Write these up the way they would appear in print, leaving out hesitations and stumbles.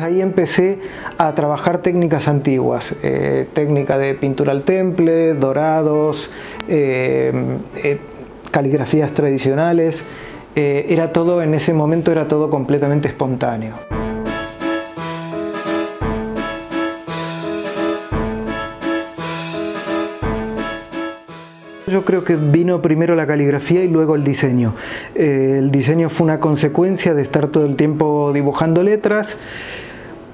Ahí empecé a trabajar técnicas antiguas, técnica de pintura al temple, dorados, caligrafías tradicionales. Era todo, en ese momento era todo completamente espontáneo. Yo creo que vino primero la caligrafía y luego el diseño. El diseño fue una consecuencia de estar todo el tiempo dibujando letras,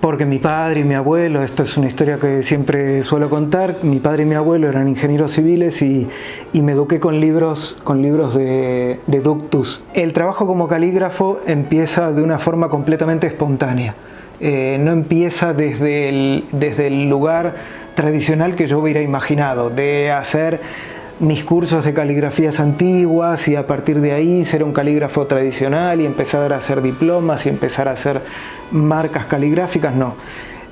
porque mi padre y mi abuelo, esto es una historia que siempre suelo contar, mi padre y mi abuelo eran ingenieros civiles y me eduqué con libros de Ductus. El trabajo como calígrafo empieza de una forma completamente espontánea. No empieza desde el lugar tradicional que yo hubiera imaginado, de hacer mis cursos de caligrafías antiguas y a partir de ahí ser un calígrafo tradicional y empezar a hacer diplomas y empezar a hacer marcas caligráficas. No,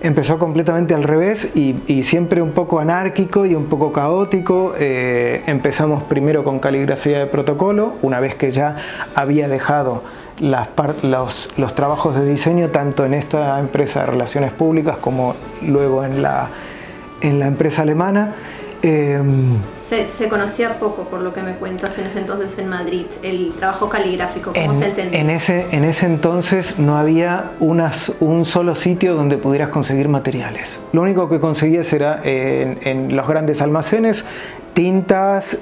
empezó completamente al revés y siempre un poco anárquico y un poco caótico. Empezamos primero con caligrafía de protocolo, una vez que ya había dejado los trabajos de diseño tanto en esta empresa de relaciones públicas como luego en la empresa alemana. Se conocía poco, por lo que me cuentas, en ese entonces en Madrid, el trabajo caligráfico, ¿cómo se entendía? En ese entonces no había un solo sitio donde pudieras conseguir materiales. Lo único que conseguías era en los grandes almacenes, tintas,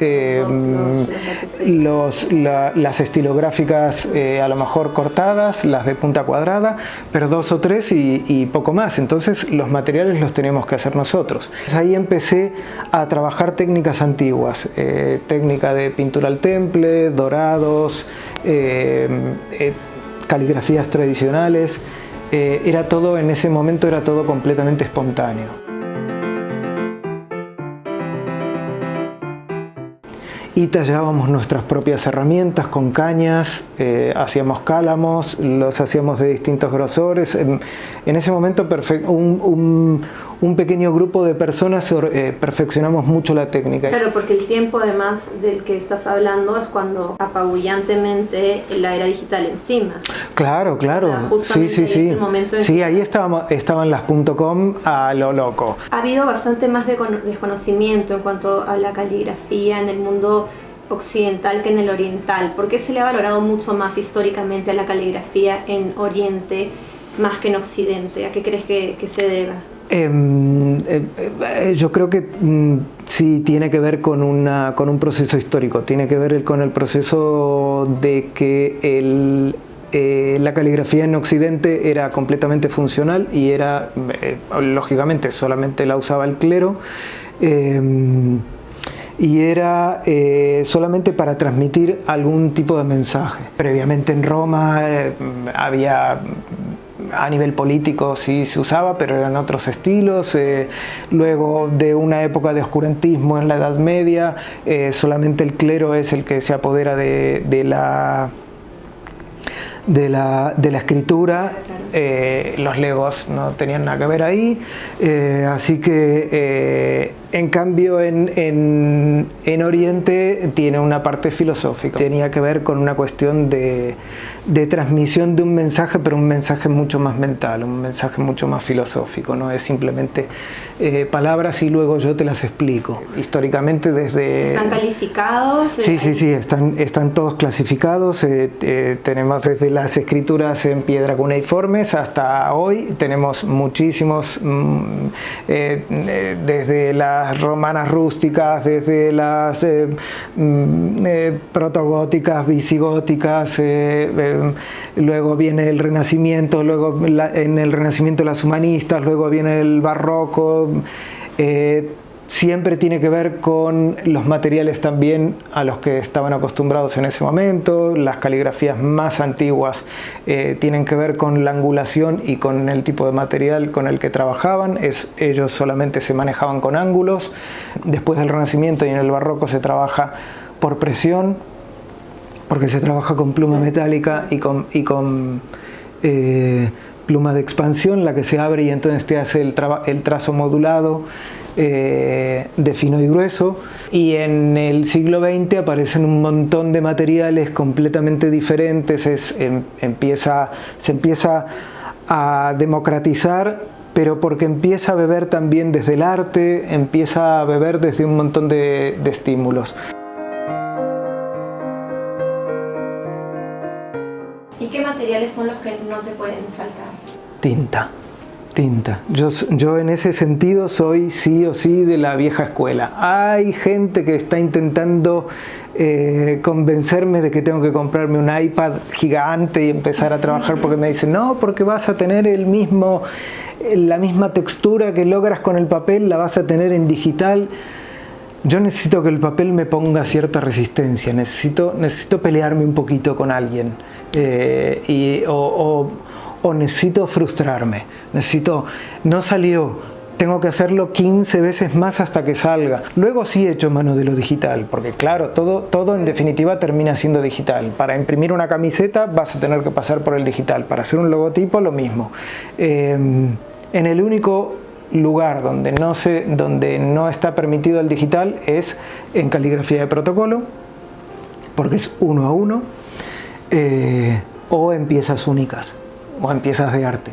las estilográficas a lo mejor cortadas, las de punta cuadrada, pero 2 o 3 y poco más. Entonces los materiales los tenemos que hacer nosotros. Ahí empecé a trabajar técnicas antiguas, técnica de pintura al temple, dorados, caligrafías tradicionales. Era todo, en ese momento era todo completamente espontáneo. Y tallábamos nuestras propias herramientas con cañas, hacíamos cálamos, los hacíamos de distintos grosores. En ese momento un pequeño grupo de personas perfeccionamos mucho la técnica. Claro, porque el tiempo además del que estás hablando es cuando apabullantemente la era digital encima. Claro, claro. O sea, sí. Sí, ahí estaban las .com a lo loco. Ha habido bastante más desconocimiento en cuanto a la caligrafía en el mundo occidental que en el oriental. ¿Por qué se le ha valorado mucho más históricamente a la caligrafía en Oriente más que en Occidente? ¿A qué crees que se deba? Yo creo que sí tiene que ver con un proceso histórico, tiene que ver con el proceso de que la caligrafía en Occidente era completamente funcional y era, lógicamente, solamente la usaba el clero. Y era solamente para transmitir algún tipo de mensaje. Previamente en Roma había, a nivel político sí se usaba, pero eran otros estilos. Luego de una época de oscurantismo en la Edad Media, solamente el clero es el que se apodera de la escritura. Los legos no tenían nada que ver ahí, así que en cambio en Oriente tiene una parte filosófica, tenía que ver con una cuestión de transmisión de un mensaje, pero un mensaje mucho más mental, un mensaje mucho más filosófico, no es simplemente palabras y luego yo te las explico. Históricamente ¿Están calificados? Sí, están todos clasificados. Tenemos desde las escrituras en piedra cuneiformes hasta hoy, tenemos muchísimos, desde las romanas rústicas, desde las protogóticas, visigóticas, luego viene el Renacimiento, luego en el Renacimiento las humanistas, luego viene el barroco. Siempre tiene que ver con los materiales también a los que estaban acostumbrados en ese momento. Las caligrafías más antiguas tienen que ver con la angulación y con el tipo de material con el que trabajaban. Ellos solamente se manejaban con ángulos. Después del Renacimiento y en el Barroco se trabaja por presión, porque se trabaja con pluma metálica y con pluma de expansión, la que se abre y entonces te hace el trazo modulado de fino y grueso. Y en el siglo XX aparecen un montón de materiales completamente diferentes. Se empieza a democratizar, pero porque empieza a beber también desde el arte, empieza a beber desde un montón de estímulos. ¿Y qué materiales son los que no te pueden faltar? Tinta. Yo en ese sentido soy sí o sí de la vieja escuela. Hay gente que está intentando convencerme de que tengo que comprarme un iPad gigante y empezar a trabajar, porque me dicen, no, porque vas a tener la misma textura que logras con el papel, la vas a tener en digital. Yo necesito que el papel me ponga cierta resistencia, necesito pelearme un poquito con alguien, o necesito frustrarme, no salió, tengo que hacerlo 15 veces más hasta que salga. Luego sí he hecho mano de lo digital, porque claro, todo en definitiva termina siendo digital. Para imprimir una camiseta vas a tener que pasar por el digital, para hacer un logotipo lo mismo. En el único lugar donde no está permitido el digital es en caligrafía de protocolo, porque es 1 a 1, o en piezas únicas, o en piezas de arte.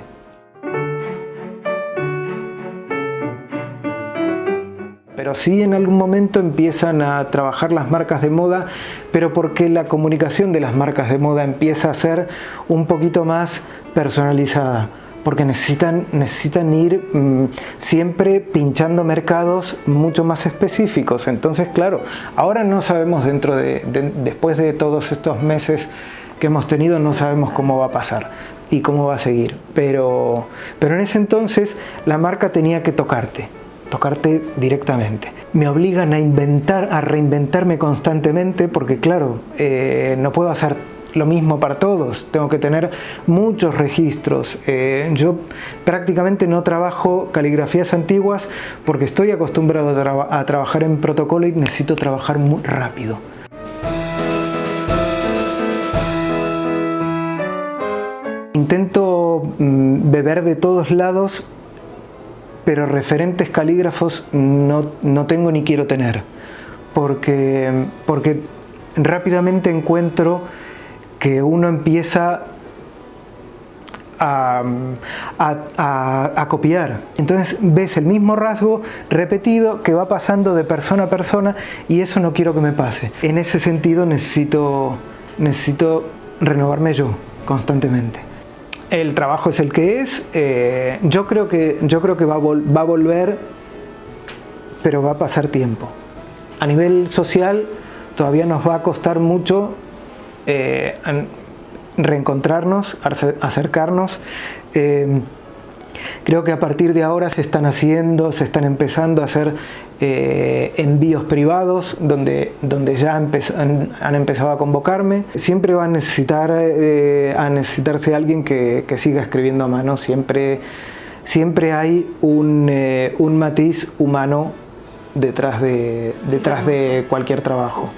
Pero sí en algún momento empiezan a trabajar las marcas de moda, pero porque la comunicación de las marcas de moda empieza a ser un poquito más personalizada, porque necesitan ir siempre pinchando mercados mucho más específicos. Entonces, claro, ahora no sabemos después de todos estos meses que hemos tenido, no sabemos cómo va a pasar y cómo va a seguir, pero en ese entonces la marca tenía que tocarte directamente. Me obligan a reinventarme constantemente, porque claro, no puedo hacer lo mismo para todos, tengo que tener muchos registros. Yo prácticamente no trabajo caligrafías antiguas porque estoy acostumbrado a trabajar en protocolo y necesito trabajar muy rápido. Intento beber de todos lados, pero referentes calígrafos no tengo ni quiero tener, porque rápidamente encuentro que uno empieza a copiar. Entonces ves el mismo rasgo repetido que va pasando de persona a persona, y eso no quiero que me pase. En ese sentido necesito renovarme yo constantemente. El trabajo es el que es. Yo creo que va a volver, pero va a pasar tiempo. A nivel social todavía nos va a costar mucho reencontrarnos, acercarnos. Creo que a partir de ahora se están empezando a hacer envíos privados donde ya han empezado a convocarme. Siempre va a necesitarse alguien que siga escribiendo a mano. Siempre hay un matiz humano detrás de cualquier trabajo.